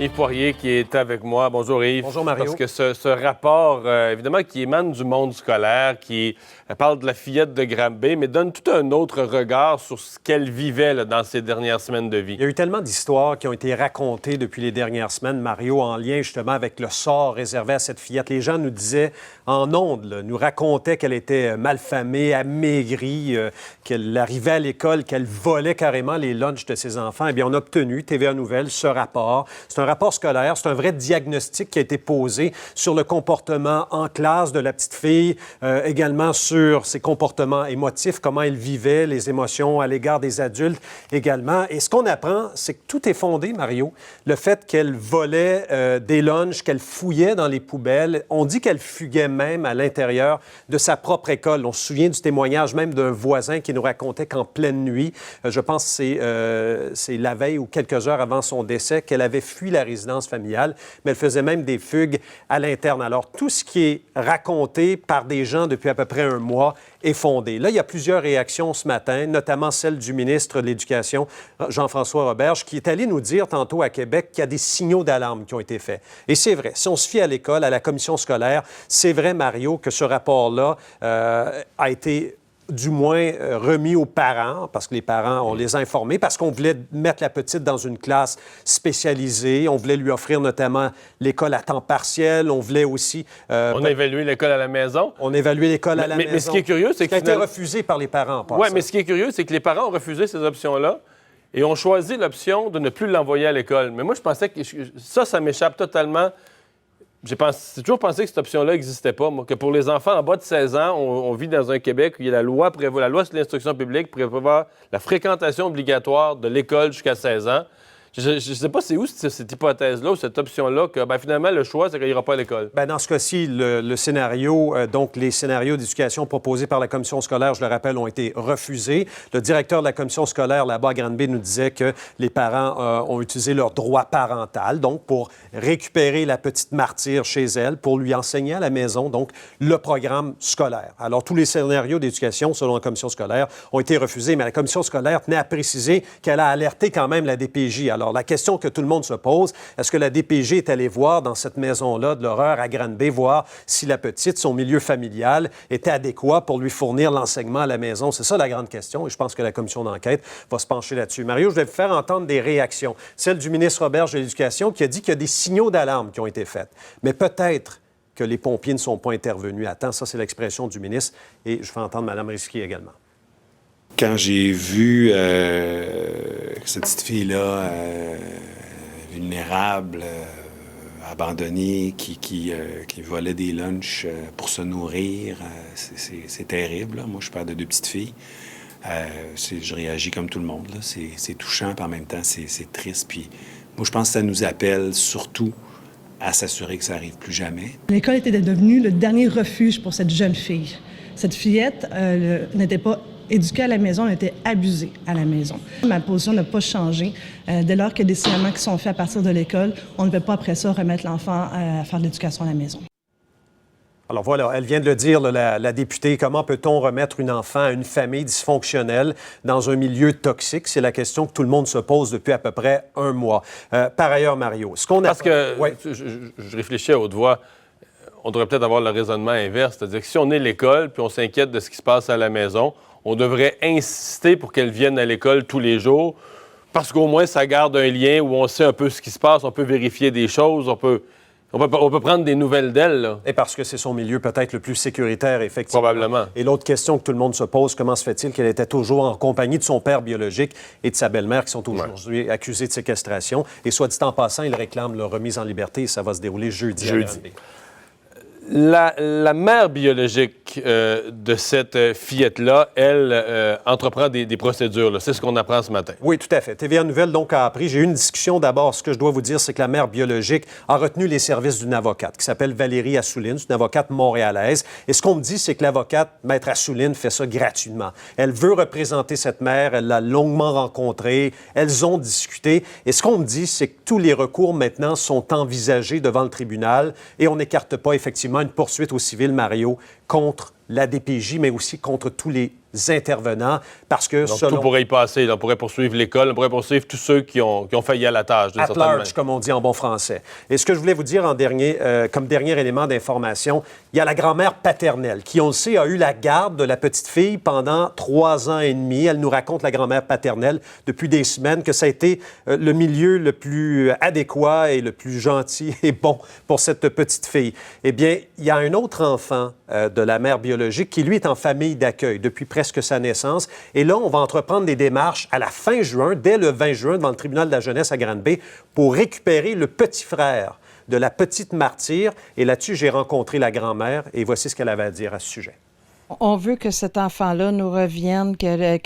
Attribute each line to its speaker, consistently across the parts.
Speaker 1: Yves Poirier qui est avec moi. Bonjour Yves.
Speaker 2: Bonjour Mario.
Speaker 1: Parce que ce rapport, évidemment, qui émane du monde scolaire, qui parle de la fillette de Granby, mais donne tout un autre regard sur ce qu'elle vivait là, dans ses dernières semaines de vie.
Speaker 2: Il y a eu tellement d'histoires qui ont été racontées depuis les dernières semaines, Mario, en lien justement avec le sort réservé à cette fillette. Les gens nous disaient en ondes, là, nous racontaient qu'elle était malfamée, amaigrie, qu'elle arrivait à l'école, qu'elle volait carrément les lunchs de ses enfants. Eh bien, on a obtenu, TVA Nouvelles, ce rapport. C'est un rapport scolaire, c'est un vrai diagnostic qui a été posé sur le comportement en classe de la petite fille, également sur ses comportements émotifs, comment elle vivait les émotions à l'égard des adultes également. Et ce qu'on apprend, c'est que tout est fondé, Mario. Le fait qu'elle volait des lunchs, qu'elle fouillait dans les poubelles. On dit qu'elle fuguait même à l'intérieur de sa propre école. On se souvient du témoignage même d'un voisin qui nous racontait qu'en pleine nuit, je pense que c'est la veille ou quelques heures avant son décès, qu'elle avait fui la résidence familiale, mais elle faisait même des fugues à l'interne. Alors, tout ce qui est raconté par des gens depuis à peu près un mois est fondé. Là, il y a plusieurs réactions ce matin, notamment celle du ministre de l'Éducation, Jean-François Roberge, qui est allé nous dire tantôt à Québec qu'il y a des signaux d'alarme qui ont été faits. Et c'est vrai. Si on se fie à l'école, à la commission scolaire, c'est vrai, Mario, que ce rapport-là a été du moins remis aux parents, parce que les parents, on les a informés, parce qu'on voulait mettre la petite dans une classe spécialisée. On voulait lui offrir notamment l'école à temps partiel. On voulait aussi...
Speaker 1: on a évalué l'école à la maison.
Speaker 2: On a évalué l'école à la maison.
Speaker 1: Mais ce qui est curieux, c'est que...
Speaker 2: Ça a été refusé par les parents.
Speaker 1: Oui, mais ce qui est curieux, c'est que les parents ont refusé ces options-là et ont choisi l'option de ne plus l'envoyer à l'école. Mais moi, je pensais que ça m'échappe totalement. J'ai toujours pensé que cette option-là n'existait pas, moi, que pour les enfants en bas de 16 ans, on vit dans un Québec où il y a la loi sur l'instruction publique prévoit la fréquentation obligatoire de l'école jusqu'à 16 ans. Je ne sais pas c'est où cette hypothèse-là ou cette option-là que finalement, le choix, c'est qu'il n'ira pas à l'école.
Speaker 2: Bien, dans ce cas-ci, le scénario, donc les scénarios d'éducation proposés par la commission scolaire, je le rappelle, ont été refusés. Le directeur de la commission scolaire là-bas à Granby nous disait que les parents ont utilisé leur droit parental, donc pour récupérer la petite martyre chez elle, pour lui enseigner à la maison, donc le programme scolaire. Alors, tous les scénarios d'éducation, selon la commission scolaire, ont été refusés, mais la commission scolaire tenait à préciser qu'elle a alerté quand même la DPJ. Alors, la question que tout le monde se pose, est-ce que la DPJ est allée voir dans cette maison-là de l'horreur à Granby, voir si la petite, son milieu familial, était adéquat pour lui fournir l'enseignement à la maison? C'est ça la grande question et je pense que la commission d'enquête va se pencher là-dessus. Mario, je vais vous faire entendre des réactions. Celle du ministre Roberge de l'Éducation qui a dit qu'il y a des signaux d'alarme qui ont été faits. Mais peut-être que les pompiers ne sont pas intervenus à temps. Ça, c'est l'expression du ministre et je fais entendre Mme Risky également.
Speaker 3: Quand j'ai vu cette petite fille-là, vulnérable, abandonnée, qui volait des lunchs pour se nourrir, c'est terrible. Là. Moi, je suis père de 2 petites filles. Je réagis comme tout le monde. Là. C'est touchant, puis en même temps, c'est triste. Puis moi, je pense que ça nous appelle surtout à s'assurer que ça n'arrive plus jamais.
Speaker 4: L'école était devenue le dernier refuge pour cette jeune fille. Cette fillette n'était pas éduquée à la maison, elle était abusée à la maison. Ma position n'a pas changé. Dès lors qu'il y a des signalements qui sont faits à partir de l'école, on ne peut pas après ça remettre l'enfant à faire de l'éducation à la maison.
Speaker 2: Alors voilà, elle vient de le dire, la députée. Comment peut-on remettre une enfant à une famille dysfonctionnelle dans un milieu toxique? C'est la question que tout le monde se pose depuis à peu près un mois. Par ailleurs, Mario, ce qu'on a...
Speaker 1: Parce que ouais. je réfléchis à haute voix. On devrait peut-être avoir le raisonnement inverse. C'est-à-dire que si on est l'école puis on s'inquiète de ce qui se passe à la maison, on devrait insister pour qu'elle vienne à l'école tous les jours parce qu'au moins, ça garde un lien où on sait un peu ce qui se passe, on peut vérifier des choses, on peut prendre des nouvelles d'elle. Là.
Speaker 2: Et parce que c'est son milieu peut-être le plus sécuritaire, effectivement.
Speaker 1: Probablement.
Speaker 2: Et l'autre question que tout le monde se pose, comment se fait-il qu'elle était toujours en compagnie de son père biologique et de sa belle-mère qui sont aujourd'hui accusés de séquestration? Et soit dit en passant, il réclame leur remise en liberté et ça va se dérouler jeudi.
Speaker 1: La mère biologique de cette fillette-là, elle entreprend des procédures. Là. C'est ce qu'on apprend ce matin.
Speaker 2: Oui, tout à fait. TVA Nouvelles, donc, a appris. J'ai eu une discussion d'abord. Ce que je dois vous dire, c'est que la mère biologique a retenu les services d'une avocate qui s'appelle Valérie Assouline. C'est une avocate montréalaise. Et ce qu'on me dit, c'est que l'avocate, Maître Assouline, fait ça gratuitement. Elle veut représenter cette mère. Elle l'a longuement rencontrée. Elles ont discuté. Et ce qu'on me dit, c'est que tous les recours, maintenant, sont envisagés devant le tribunal et on n'écarte pas, effectivement, une poursuite au civil, Mario, contre la DPJ, mais aussi contre tous les intervenants parce que,
Speaker 1: Donc,
Speaker 2: selon...
Speaker 1: tout pourrait y passer. Là. On pourrait poursuivre l'école, on pourrait poursuivre tous ceux qui ont failli à la tâche.
Speaker 2: At large, comme on dit en bon français. Et ce que je voulais vous dire comme dernier élément d'information, il y a la grand-mère paternelle qui, on le sait, a eu la garde de la petite fille pendant 3 ans et demi. Elle nous raconte, la grand-mère paternelle, depuis des semaines, que ça a été le milieu le plus adéquat et le plus gentil et bon pour cette petite fille. Eh bien, il y a un autre enfant de la mère biologique qui, lui, est en famille d'accueil depuis presque sa naissance. Et là, on va entreprendre des démarches à la fin juin, dès le 20 juin, devant le tribunal de la jeunesse à Granby, pour récupérer le petit frère de la petite martyre. Et là-dessus, j'ai rencontré la grand-mère et voici ce qu'elle avait à dire à ce sujet.
Speaker 5: On veut que cet enfant-là nous revienne, qu'elle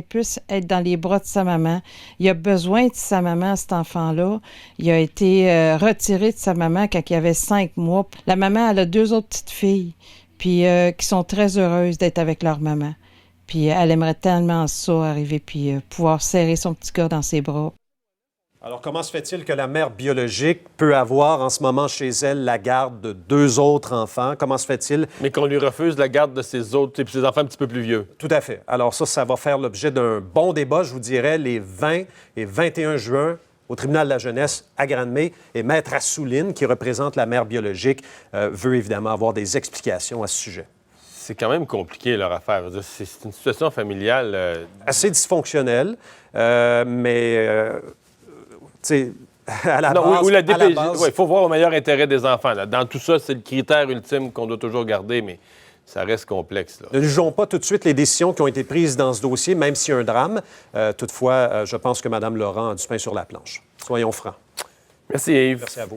Speaker 5: puisse être dans les bras de sa maman. Il a besoin de sa maman, cet enfant-là. Il a été retiré de sa maman quand il avait 5 mois. La maman, elle a 2 autres petites filles, puis qui sont très heureuses d'être avec leur maman. Puis elle aimerait tellement ça, arriver, puis pouvoir serrer son petit gars dans ses bras.
Speaker 2: Alors, comment se fait-il que la mère biologique peut avoir en ce moment chez elle la garde de 2 autres enfants? Comment se fait-il?
Speaker 1: Mais qu'on lui refuse la garde de ses autres, ses enfants un petit peu plus vieux.
Speaker 2: Tout à fait. Alors ça va faire l'objet d'un bon débat, je vous dirais, les 20 et 21 juin au tribunal de la jeunesse à Granby. Et Maître Assouline, qui représente la mère biologique, veut évidemment avoir des explications à ce sujet.
Speaker 1: C'est quand même compliqué, leur affaire. C'est une situation familiale...
Speaker 2: Assez dysfonctionnelle, mais... à la base...
Speaker 1: Il faut voir au meilleur intérêt des enfants. Là. Dans tout ça, c'est le critère ultime qu'on doit toujours garder, mais ça reste complexe. Là.
Speaker 2: Ne jugeons pas tout de suite les décisions qui ont été prises dans ce dossier, même s'il y a un drame. Toutefois, je pense que Mme Laurent a du pain sur la planche. Soyons francs.
Speaker 1: Merci, Yves.
Speaker 2: Merci à vous.